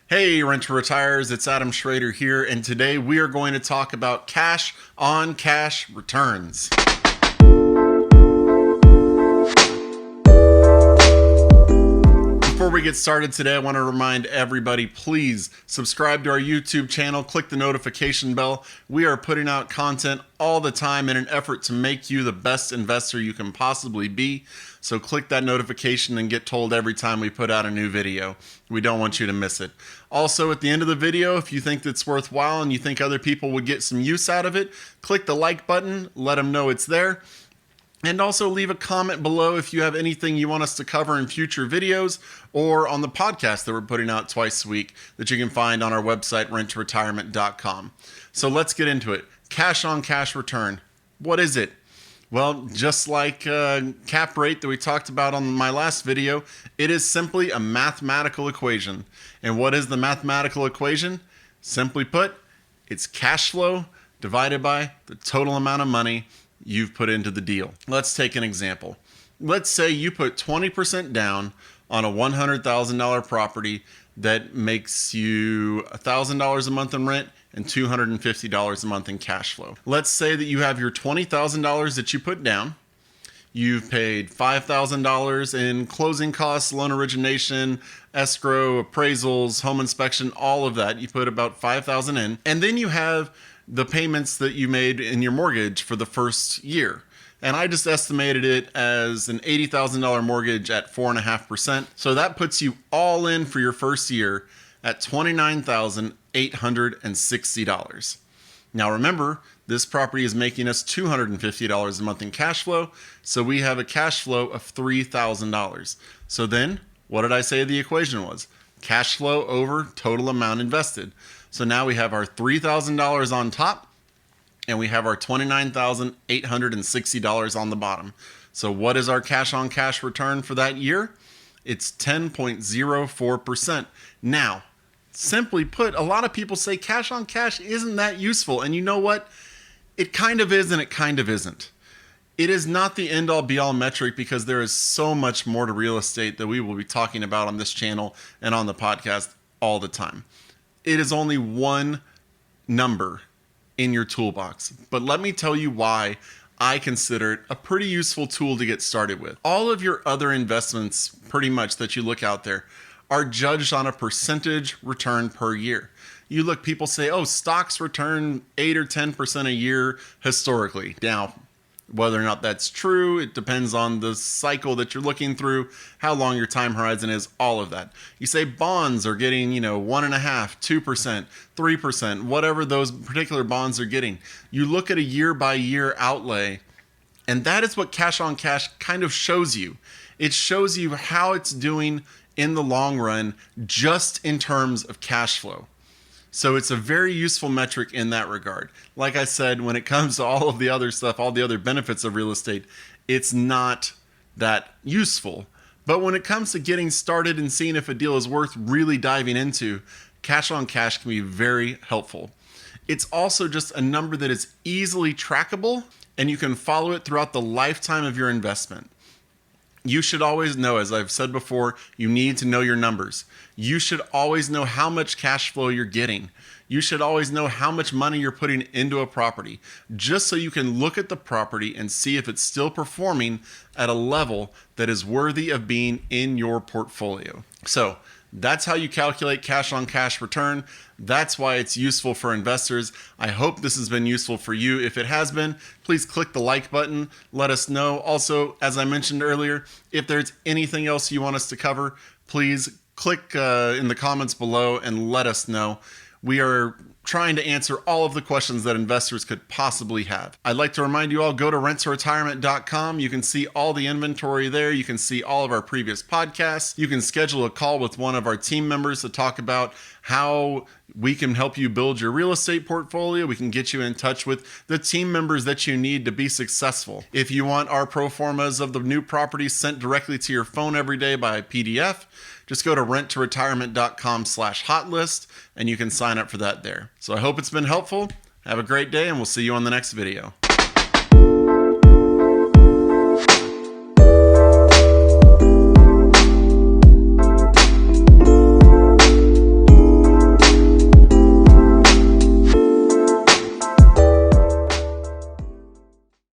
Hey, Rent to Retires, it's Adam Schrader here, and today we are going to talk about cash on cash returns. Before we get started today, I want to remind everybody, please subscribe to our YouTube channel, click the notification bell. We are putting out content all the time in an effort to make you the best investor you can possibly be. So click that notification and get told every time we put out a new video. We don't want you to miss it. Also, at the end of the video, if you think it's worthwhile and you think other people would get some use out of it, click the like button, let them know it's there. And also leave a comment below if you have anything you want us to cover in future videos or on the podcast that we're putting out twice a week that you can find on our website, renttoretirement.com. So let's get into it. Cash on cash return. What is it? Well, just like cap rate that we talked about on my last video, it is simply a mathematical equation. And what is the mathematical equation? Simply put, it's cash flow divided by the total amount of money you've put into the deal. Let's take an example. Let's say you put 20% down on a $100,000 property that makes you $1,000 a month in rent and $250 a month in cash flow. Let's say that you have your $20,000 that you put down. You've paid $5,000 in closing costs, loan origination, escrow, appraisals, home inspection, all of that. You put about $5,000 in, and then you have the payments that you made in your mortgage for the first year. And I just estimated it as an $80,000 mortgage at 4.5%. So that puts you all in for your first year at $29,860. Now remember, this property is making us $250 a month in cash flow. So we have a cash flow of $3,000. So then, what did I say the equation was? Cash flow over total amount invested. So now we have our $3,000 on top, and we have our $29,860 on the bottom. So what is our cash on cash return for that year? It's 10.04%. Now, simply put, a lot of people say cash on cash isn't that useful. And you know what? It kind of is and it kind of isn't. It is not the end all be all metric because there is so much more to real estate that we will be talking about on this channel and on the podcast all the time. It is only one number in your toolbox, but let me tell you why I consider it a pretty useful tool to get started with. All of your other investments, pretty much that you look out there, are judged on a percentage return per year. You look, people say, oh, stocks return 8 or 10% a year historically. Now, whether or not that's true, it depends on the cycle that you're looking through, how long your time horizon is, all of that. You say bonds are getting, 1.5%, 2%, 3%, whatever those particular bonds are getting. You look at a year by year outlay, and that is what cash on cash kind of shows you. It shows you how it's doing in the long run, just in terms of cash flow. So it's a very useful metric in that regard. Like I said, when it comes to all of the other stuff, all the other benefits of real estate, it's not that useful. But when it comes to getting started and seeing if a deal is worth really diving into, cash on cash can be very helpful. It's also just a number that is easily trackable, and you can follow it throughout the lifetime of your investment. You should always know, as I've said before, you need to know your numbers. You should always know how much cash flow you're getting. You should always know how much money you're putting into a property, just so you can look at the property and see if it's still performing at a level that is worthy of being in your portfolio. So that's how you calculate cash on cash return. That's why it's useful for investors. I hope this has been useful for you. If it has been, please click the like button. Let us know. Also, as I mentioned earlier, if there's anything else you want us to cover, please click in the comments below and let us know. We are trying to answer all of the questions that investors could possibly have. I'd like to remind you all, go to renttoretirement.com. You can see all the inventory there. You can see all of our previous podcasts. You can schedule a call with one of our team members to talk about how we can help you build your real estate portfolio. We can get you in touch with the team members that you need to be successful. If you want our pro formas of the new properties sent directly to your phone every day by PDF, just go to renttoretirement.com/hotlist and you can sign up for that there. So I hope it's been helpful. Have a great day and we'll see you on the next video.